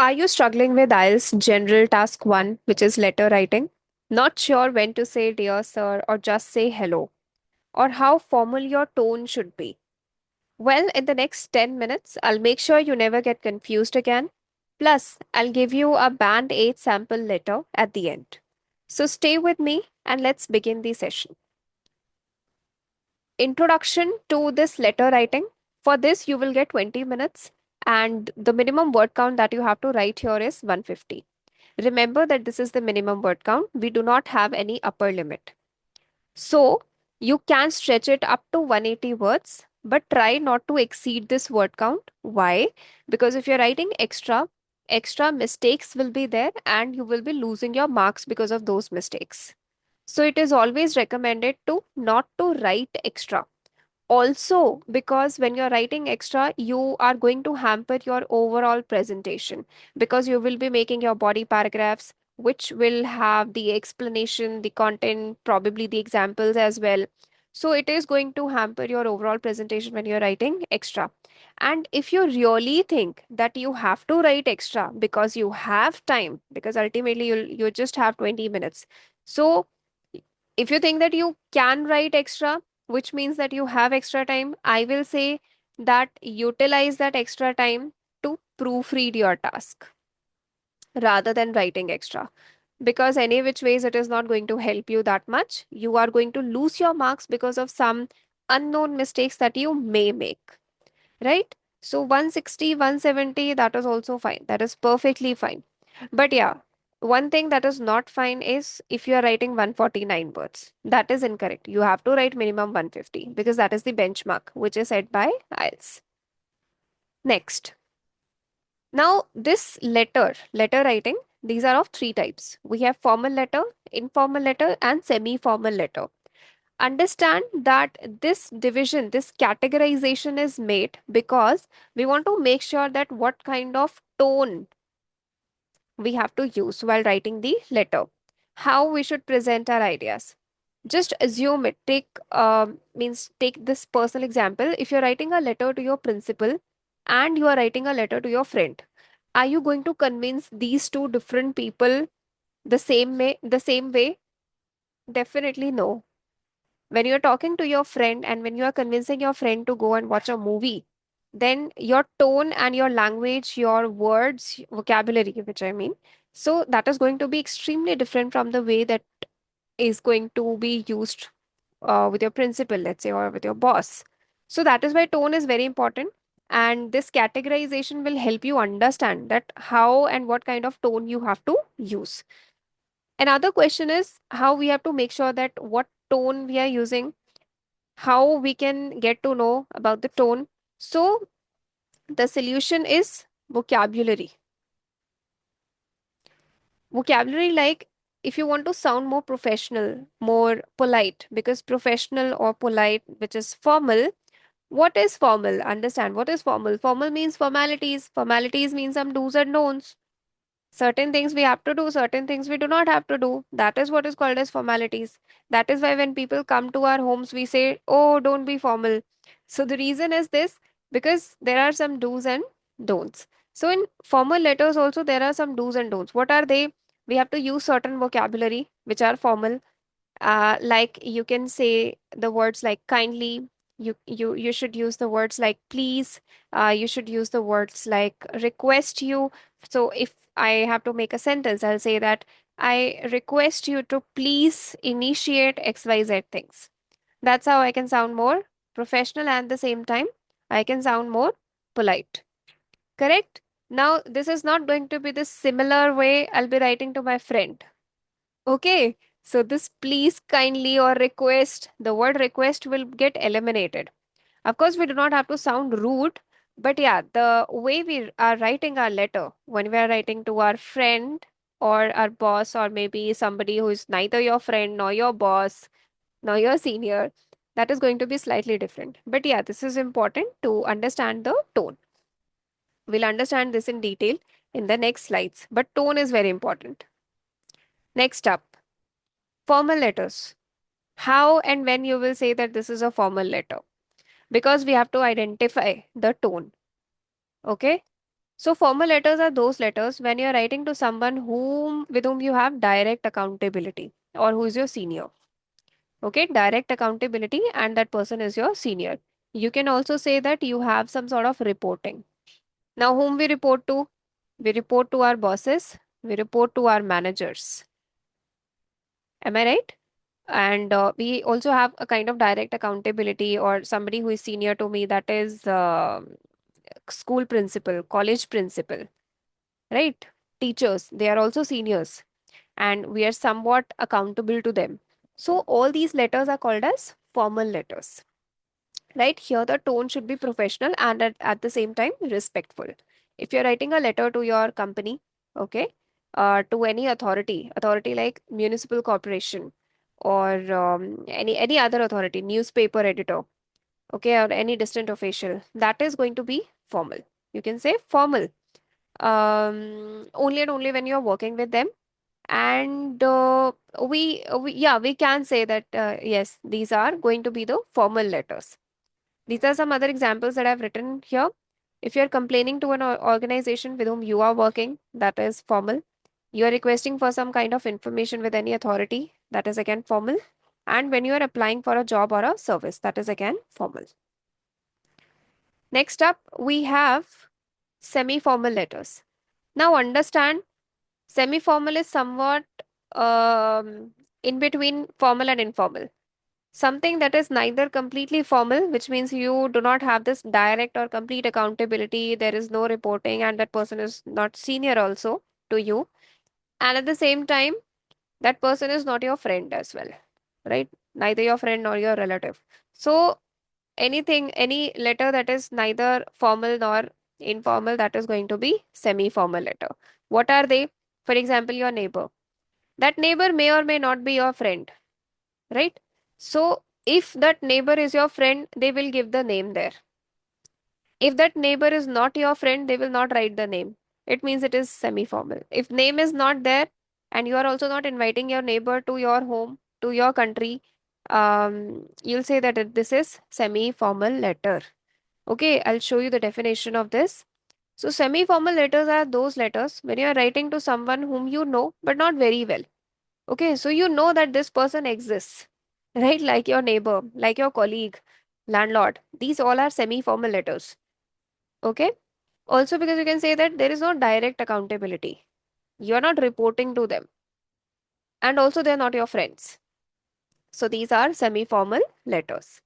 Are you struggling with IELTS General Task 1, which is letter writing? Not sure when to say dear sir or just say hello, or how formal your tone should be? Well, in the next 10 minutes, I'll make sure you never get confused again. Plus, I'll give you a Band 8 sample letter at the end. So stay with me and let's begin the session. Introduction to this letter writing. For this, you will get 20 minutes, and the minimum word count that you have to write here is 150. Remember that this is the minimum word count. We do not have any upper limit. So you can stretch it up to 180 words, but try not to exceed this word count. Why? Because if you're writing extra mistakes will be there and you will be losing your marks because of those mistakes. So it is always recommended to not to write extra. Also, because when you're writing extra, you are going to hamper your overall presentation because you will be making your body paragraphs, which will have the explanation, the content, probably the examples as well. So, it is going to hamper your overall presentation when you're writing extra. And if you really think that you have to write extra because you have time, because ultimately you just have 20 minutes. So, if you think that you can write extra, which means that you have extra time, I will say that utilize that extra time to proofread your task rather than writing extra. Because any which ways it is not going to help you that much. You are going to lose your marks because of some unknown mistakes that you may make, right? So 160, 170, that is also fine. That is perfectly fine. But yeah, one thing that is not fine is if you are writing 149 words. That is incorrect. You have to write minimum 150 because that is the benchmark which is set by IELTS. Next. Now, this letter writing, these are of three types. We have formal letter, informal letter, and semi-formal letter. Understand that this division, this categorization is made because we want to make sure that what kind of tone we have to use while writing the letter, how we should present our ideas. Just assume it. Take this personal example. If you're writing a letter to your principal and you are writing a letter to your friend, are you going to convince these two different people the same way? The same way? Definitely no. When you're talking to your friend and when you are convincing your friend to go and watch a movie, then your tone and your language, your words, vocabulary, which I mean, so that is going to be extremely different from the way that is going to be used with your principal, let's say, or with your boss. So that is why tone is very important. And this categorization will help you understand that how and what kind of tone you have to use. Another question is how we have to make sure that what tone we are using, how we can get to know about the tone. So the solution is vocabulary. Vocabulary, like if you want to sound more professional, more polite, because professional or polite, which is formal, what is formal? Understand what is formal. Formal means formalities. Formalities means some do's and don'ts. Certain things we have to do, certain things we do not have to do. That is what is called as formalities. That is why when people come to our homes, we say, oh, don't be formal. So the reason is this because there are some do's and don'ts. So in formal letters, also, there are some do's and don'ts. What are they? We have to use certain vocabulary which are formal, like you can say the words like kindly. You should use the words like please. You should use the words like request you. So if I have to make a sentence, I'll say that I request you to please initiate XYZ things. That's how I can sound more professional and at the same time I can sound more polite. Correct? Now, this is not going to be the similar way I'll be writing to my friend. Okay, so this please, kindly, or request, the word request will get eliminated. Of course, we do not have to sound rude, but yeah, the way we are writing our letter, when we are writing to our friend or our boss, or maybe somebody who is neither your friend nor your boss nor your senior, that is going to be slightly different. But yeah, this is important to understand the tone. We'll understand this in detail in the next slides, but tone is very important. Next up, formal letters. How and when you will say that this is a formal letter? Because we have to identify the tone. Okay. So formal letters are those letters when you're writing to someone with whom you have direct accountability or who is your senior. Okay, direct accountability, and that person is your senior. You can also say that you have some sort of reporting. Now, whom we report to? We report to our bosses, we report to our managers. Am I right? And we also have a kind of direct accountability or somebody who is senior to me, that is school principal, college principal, right? Teachers, they are also seniors and we are somewhat accountable to them. So, all these letters are called as formal letters. Right here, the tone should be professional and at the same time respectful. If you're writing a letter to your company, okay, to any authority like municipal corporation or any other authority, newspaper editor, okay, or any distant official, that is going to be formal. You can say formal only and only when you're working with them. And we can say that yes, these are going to be the formal letters. These are some other examples that I've written here. If you're complaining to an organization with whom you are working, that is formal. You are requesting for some kind of information with any authority, that is again formal. And when you are applying for a job or a service, that is again formal. Next up, we have semi-formal letters. Now understand, semi-formal is somewhat in between formal and informal. Something that is neither completely formal, which means you do not have this direct or complete accountability, there is no reporting, and that person is not senior also to you. And at the same time, that person is not your friend as well, right? Neither your friend nor your relative. So, any letter that is neither formal nor informal, that is going to be semi formal letter. What are they? For example, your neighbor. That neighbor may or may not be your friend, right? So, if that neighbor is your friend, they will give the name there. If that neighbor is not your friend, they will not write the name. It means it is semi formal. If name is not there and you are also not inviting your neighbor to your home, to your country, you'll say that this is semi formal letter. Okay, I'll show you the definition of this. So, semi formal letters are those letters when you are writing to someone whom you know but not very well. Okay, so you know that this person exists, right? Like your neighbor, like your colleague, landlord. These all are semi-formal letters. Okay. Also, because you can say that there is no direct accountability. You are not reporting to them. And also, they are not your friends. So these are semi-formal letters.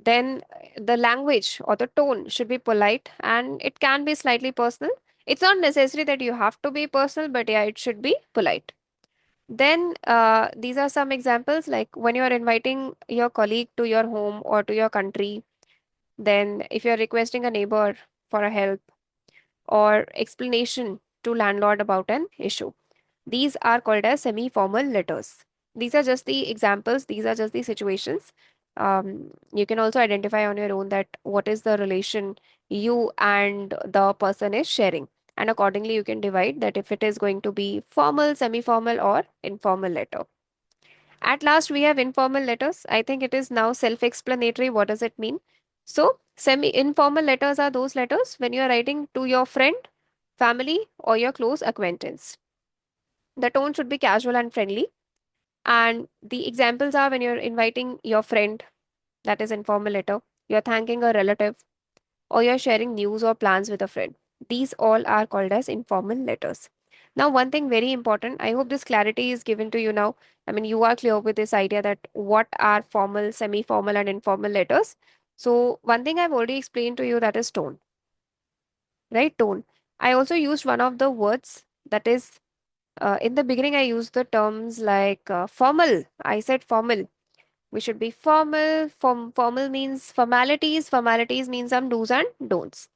Then the language or the tone should be polite and it can be slightly personal. It's not necessary that you have to be personal, but yeah, it should be polite. Then these are some examples like when you are inviting your colleague to your home or to your country, then if you're requesting a neighbor for a help or explanation to landlord about an issue. These are called as semi-formal letters. These are just the examples, these are just the situations. You can also identify on your own that what is the relation you and the person is sharing. And accordingly, you can divide that if it is going to be formal, semi-formal, or informal letter. At last, we have informal letters. I think it is now self-explanatory. What does it mean? So, semi-informal letters are those letters when you are writing to your friend, family, or your close acquaintance. The tone should be casual and friendly. And the examples are when you're inviting your friend, that is informal letter, you're thanking a relative, or you're sharing news or plans with a friend. These all are called as informal letters. Now, one thing very important, I hope this clarity is given to you now. I mean, you are clear with this idea that what are formal, semi formal, and informal letters. So, one thing I've already explained to you, that is tone, right? Tone. I also used one of the words that is in the beginning, I used the terms like formal. I said formal. We should be formal. Formal means formalities. Formalities means some do's and don'ts.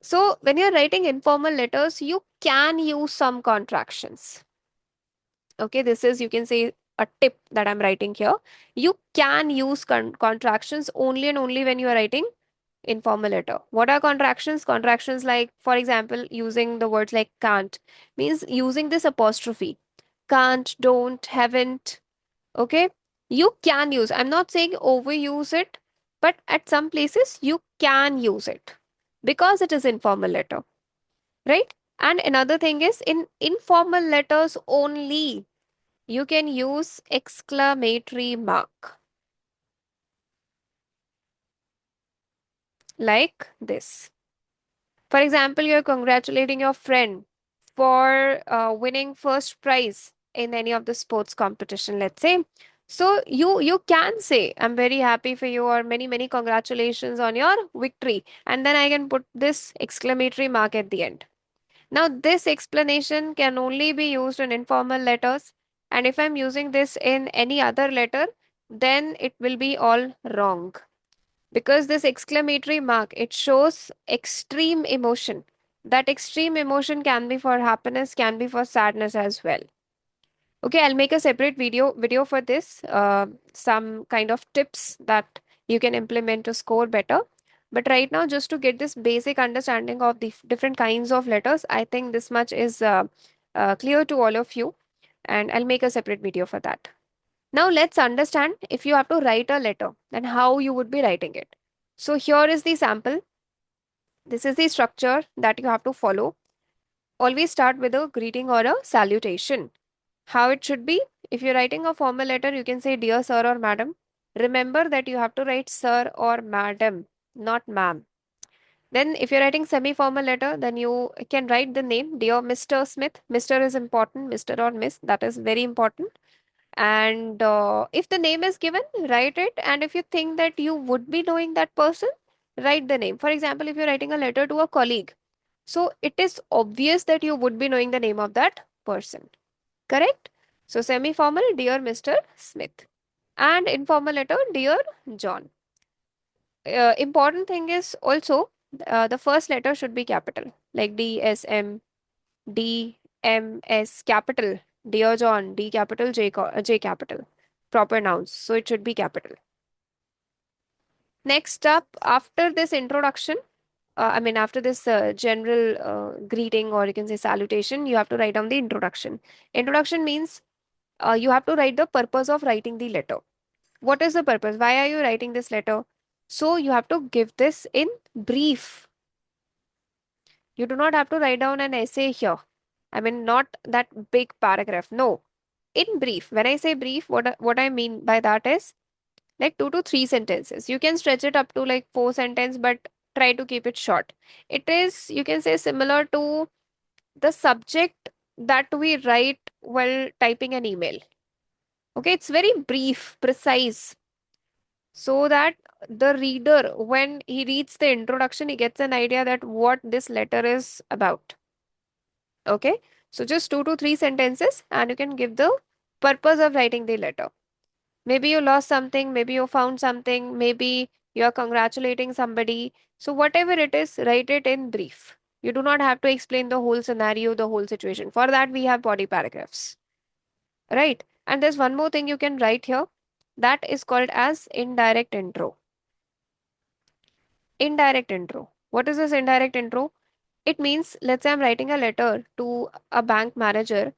So, when you're writing informal letters, you can use some contractions. Okay, this is, you can say, a tip that I'm writing here. You can use contractions only and only when you are writing informal letter. What are contractions? Contractions like, for example, using the words like can't means using this apostrophe. Can't, don't, haven't. Okay, you can use. I'm not saying overuse it, but at some places you can use it because it is informal letter. right? And another thing is in informal letters only, you can use exclamatory mark like this. For example, you're congratulating your friend for winning first prize in any of the sports competition, let's say. So you can say, "I'm very happy for you," or many congratulations on your victory, and then I can put this exclamatory mark at the end. Now, this explanation can only be used in informal letters, and if I'm using this in any other letter, then it will be all wrong, because this exclamatory mark, it shows extreme emotion. That extreme emotion can be for happiness, can be for sadness as well. Okay, I'll make a separate video for this, some kind of tips that you can implement to score better. But right now, just to get this basic understanding of the different kinds of letters, I think this much is clear to all of you, and I'll make a separate video for that. Now let's understand, if you have to write a letter, then how you would be writing it. So here is the sample. This is the structure that you have to follow. Always start with a greeting or a salutation. How it should be? If you're writing a formal letter, you can say dear sir or madam. Remember that you have to write sir or madam, not ma'am. Then if you're writing semi-formal letter, then you can write the name, dear Mr. Smith. Mr. is important, Mr. or Miss, that is very important. And if the name is given, write it. And if you think that you would be knowing that person, write the name. For example, if you're writing a letter to a colleague, so it is obvious that you would be knowing the name of that person. Correct? So semi-formal, dear Mr. Smith. And informal letter, dear John. Important thing is also the first letter should be capital, like D, S, M, D, M, S, capital. Dear John, D capital, J capital. Proper nouns. So it should be capital. Next up, after this introduction, after this general greeting, or you can say salutation, you have to write down the introduction. Introduction means you have to write the purpose of writing the letter. What is the purpose? Why are you writing this letter? So you have to give this in brief. You do not have to write down an essay here. I mean, not that big paragraph. No, in brief. When I say brief, what I mean by that is like 2 to 3 sentences. You can stretch it up to like 4 sentences, but try to keep it short. It is, you can say, similar to the subject that we write while typing an email. Okay, it's very brief, precise, so that the reader, when he reads the introduction, he gets an idea that what this letter is about. Okay, so just 2 to 3 sentences, and you can give the purpose of writing the letter. Maybe you lost something, maybe you found something, maybe you are congratulating somebody. So, whatever it is, write it in brief. You do not have to explain the whole scenario, the whole situation. For that, we have body paragraphs, right? And there's one more thing you can write here, that is called as indirect intro. Indirect intro. What is this indirect intro? It means, let's say I'm writing a letter to a bank manager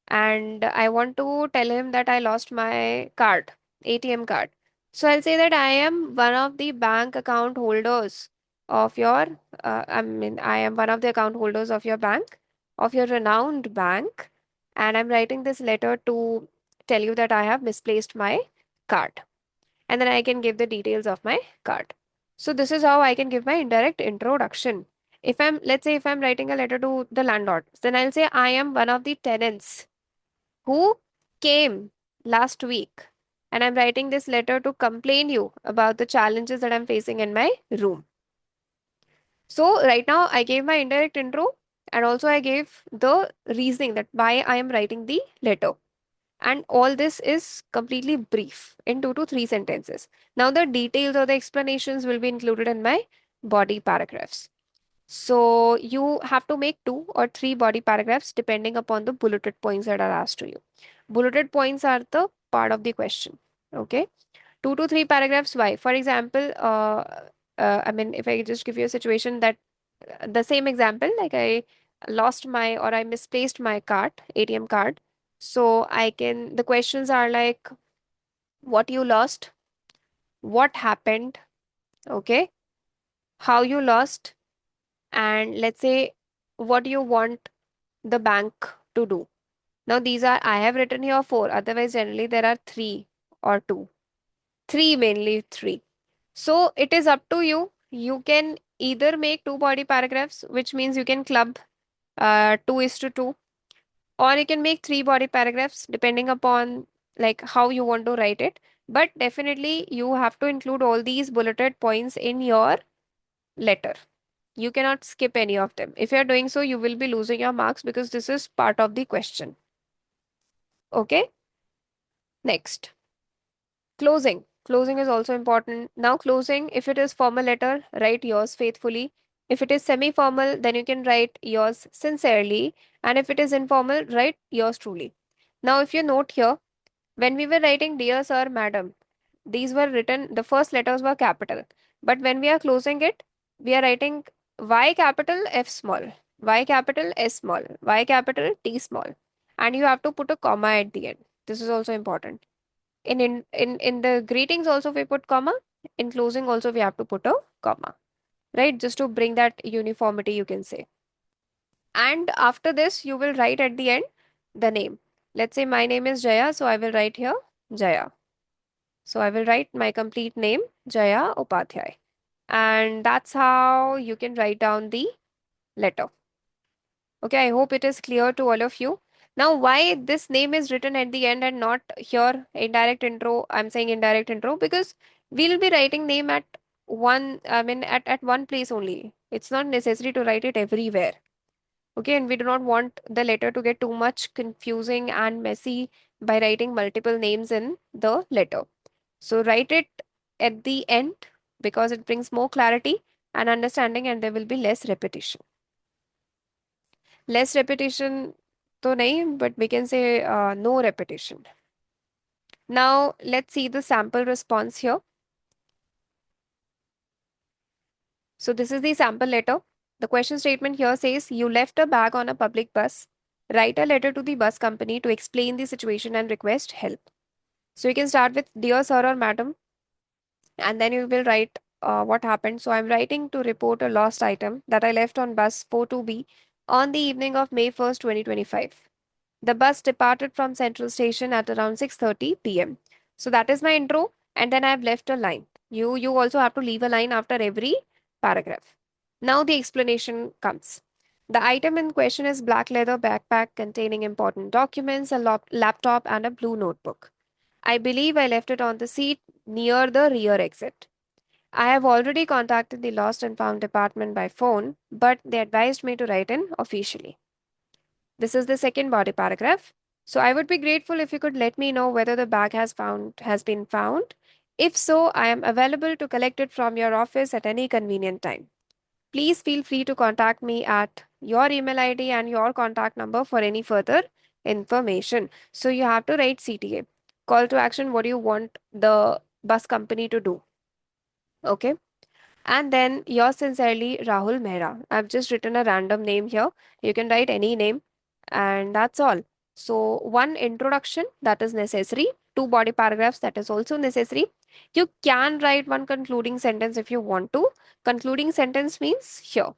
and I want to tell him that I lost my card, ATM card. So I'll say that I am one of the bank account holders of your, I am one of the account holders of your bank, of your renowned bank, and I'm writing this letter to tell you that I have misplaced my card. And then I can give the details of my card. So this is how I can give my indirect introduction. If I'm, let's say, if I'm writing a letter to the landlord, then I'll say I am one of the tenants who came last week, and I'm writing this letter to complain you about the challenges that I'm facing in my room. So right now I gave my indirect intro, and also I gave the reasoning that why I am writing the letter. And all this is completely brief in 2 to 3 sentences. Now the details or the explanations will be included in my body paragraphs. So you have to make 2 or 3 body paragraphs depending upon the bulleted points that are asked to you. Bulleted points are the part of the question. Okay. 2 to 3 paragraphs. Why? For example, if I just give you a situation that the same example, like I lost my or I misplaced my card, ATM card. So I can, the questions are like what you lost, what happened, okay, how you lost, and let's say what you want the bank to do. Now, these are, I have written here four, otherwise, generally, there are three or two. Three, mainly three. So, it is up to you. You can either make two body paragraphs, which means you can club 2:2, or you can make three body paragraphs depending upon like how you want to write it. But definitely, you have to include all these bulleted points in your letter. You cannot skip any of them. If you are doing so, you will be losing your marks because this is part of the question. Okay, next. Closing. Closing is also important. Now, closing, if it is formal letter, write yours faithfully. If it is semi-formal, then you can write yours sincerely. And if it is informal, write yours truly. Now, if you note here, when we were writing Dear Sir, Madam, these were written, the first letters were capital. But when we are closing it, we are writing Y capital F small, Y capital S small, Y capital T small. And you have to put a comma at the end. This is also important. In the greetings also we put comma. In closing also we have to put a comma, right? Just to bring that uniformity, you can say. And after this, you will write at the end the name. Let's say my name is Jaya, so I will write here Jaya. So I will write my complete name, Jaya Upadhyay. And that's how you can write down the letter. Okay, I hope it is clear to all of you. Now, why this name is written at the end and not here, indirect intro? I'm saying indirect intro because we'll be writing name at one, I mean, at one place only. It's not necessary to write it everywhere. Okay, and we do not want the letter to get too much confusing and messy by writing multiple names in the letter. So write it at the end because it brings more clarity and understanding, and there will be less repetition. Less repetition, to nahi, but we can say no repetition. Now let's see the sample response here. So this is the sample letter. The question statement here says you left a bag on a public bus. Write a letter to the bus company to explain the situation and request help. So you can start with Dear Sir or Madam, and then you will write what happened. So I'm writing to report a lost item that I left on bus 42B on the evening of May 1st, 2025. The bus departed from Central Station at around 6:30 p.m. So that is my intro, and then I've left a line. You also have to leave a line after every paragraph. Now the explanation comes. The item in question is black leather backpack containing important documents, a laptop, and a blue notebook. I believe I left it on the seat near the rear exit. I have already contacted the lost and found department by phone, but they advised me to write in officially. This is the second body paragraph. So I would be grateful if you could let me know whether the bag has been found. If so, I am available to collect it from your office at any convenient time. Please feel free to contact me at your email ID and your contact number for any further information. So you have to write CTA. Call to action, what do you want the bus company to do? Okay. And then yours sincerely, Rahul Mehra. I've just written a random name here. You can write any name, and that's all. So, one introduction that is necessary, two body paragraphs that is also necessary. You can write one concluding sentence if you want to. Concluding sentence means here.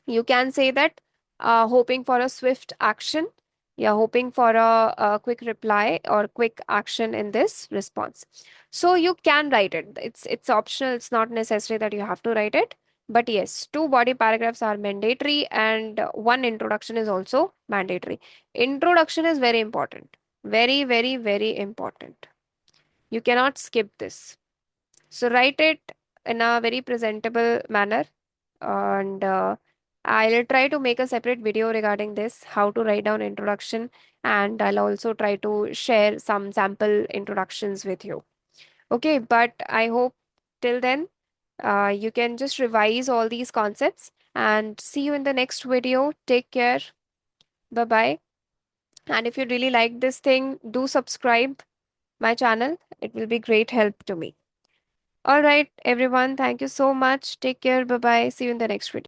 You can say that hoping for a swift action. You're hoping for a quick reply or quick action in this response. So you can write it. It's optional. It's not necessary that you have to write it. But yes, two body paragraphs are mandatory and one introduction is also mandatory. Introduction is very important. Very, very, very important. You cannot skip this. So write it in a very presentable manner, and I'll try to make a separate video regarding this, how to write down introduction, and I'll also try to share some sample introductions with you. Okay, but I hope till then you can just revise all these concepts and see you in the next video. Take care. Bye bye. And if you really like this thing, do subscribe my channel. It will be great help to me. All right, everyone. Thank you so much. Take care. Bye bye. See you in the next video.